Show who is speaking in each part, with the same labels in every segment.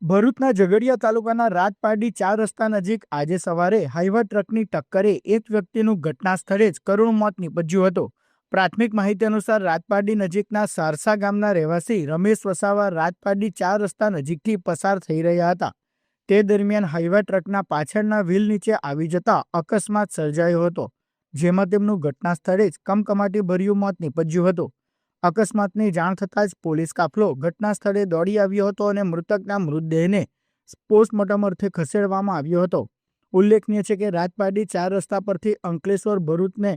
Speaker 1: ભરૂચના ઝઘડિયા તાલુકાના રાજપારડી 4 રસ્તા નજીક આજે સવારે હાઈવા ટ્રકની ટક્કરે એક વ્યક્તિનું ઘટના સ્થળે જ કરુણ મોત નીપજ્યું હતું। પ્રાથમિક માહિતી અનુસાર રાજપારડી નજીકના સારસા ગામના રહેવાસી રમેશ વસાવા રાજપારડી 4 રસ્તા નજીકથી પસાર થઈ રહ્યા હતા। તે દરમિયાન હાઈવા ટ્રકના પાછળના વ્હીલ નીચે આવી જતા અકસ્માત સર્જાયો હતો, જેમાં તેમનું ઘટના સ્થળે જ કમકમાટી ભર્યું મોત નીપજ્યું હતું। અકસ્માતની જાણ થતાં જ પોલીસ કાફલો ઘટના સ્થળે દોડી આવ્યો હતો અને મૃતકના મૃતદેહને પોસ્ટમોર્ટમ અર્થે ખસેડવામાં આવ્યો હતો। ઉલ્લેખનીય છે કે રાજપારડી 4 રસ્તા પરથી અંકલેશ્વર ભરૂચને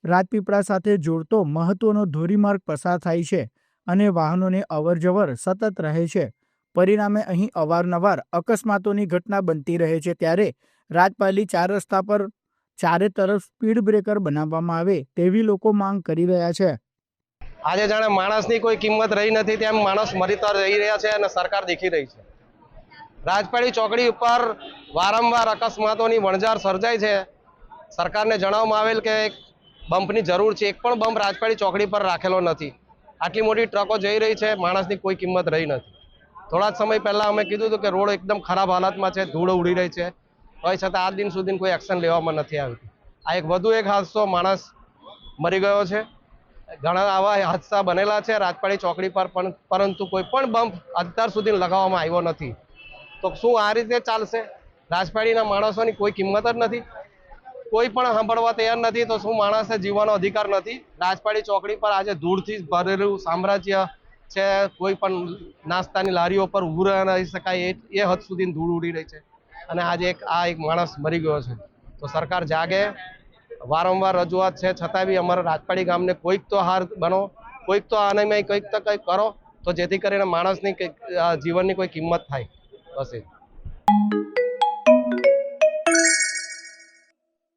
Speaker 1: રાજપીપળા સાથે જોડતો મહત્વનો ધોરીમાર્ગ પસાર થાય છે અને વાહનોની અવરજવર સતત રહે છે। પરિણામે અહીં અવારનવાર અકસ્માતોની ઘટના બનતી રહે છે, ત્યારે રાજપારડી 4 રસ્તા પર ચારે તરફ સ્પીડ બ્રેકર બનાવવામાં આવે તેવી લોકો માંગ કરી રહ્યા છે।
Speaker 2: આજે જાણે માણસની કોઈ કિંમત રહી નથી તેમ માણસ મરીતા રહી રહ્યા છે અને સરકાર દેખી રહી છે। રાજપારડી ચોકડી ઉપર વારંવાર અકસ્માતોની વણઝાર સર્જાય છે। સરકારને જણાવવામાં આવેલ કે એક બમ્પની જરૂર છે, એક પણ બમ્પ રાજપારડી ચોકડી પર રાખેલો નથી। આટલી મોટી ટ્રકો જઈ રહી છે, માણસની કોઈ કિંમત રહી નથી। થોડા જ સમય પહેલા અમે કીધું હતું કે રોડ એકદમ ખરાબ હાલતમાં છે, ધૂળ ઉડી રહી છે, તો છતાં આજ દિન સુધી કોઈ એક્શન લેવામાં નથી આવ્યું। આ એક વધુ એક હાદસો, માણસ મરી ગયો છે। ઘણા આવા હાદસા બનેલા છે રાજપારડી ચોકડી પર, પરંતુ કોઈ પણ બમ્પ અત્યાર સુધી લગાવવામાં આવ્યો નથી। તો શું આ રીતે ચાલશે? રાજપારડીના માણસોની કોઈ કિંમત જ નથી, કોઈ પણ સાંભળવા તૈયાર નથી। તો શું માણસે જીવવાનો અધિકાર નથી? રાજપારડી ચોકડી પર આજે ધૂળથી ભરેલું સામ્રાજ્ય છે, કોઈ પણ નાસ્તાની લારીઓ પર ઊભું રહી શકાય એ હદ સુધી ધૂળ ઉડી રહી છે અને આજે આ એક માણસ મરી ગયો છે। તો સરકાર જાગે। વારંવાર રજૂઆત છે, છતાં બી અમારા રાજપારડી ગામને કોઈક તો હાર બનો, કોઈક તો આને કંઈક તો કંઈક કરો, તો જેથી કરીને માણસની જીવનની કોઈ કિંમત થાય। બસ એ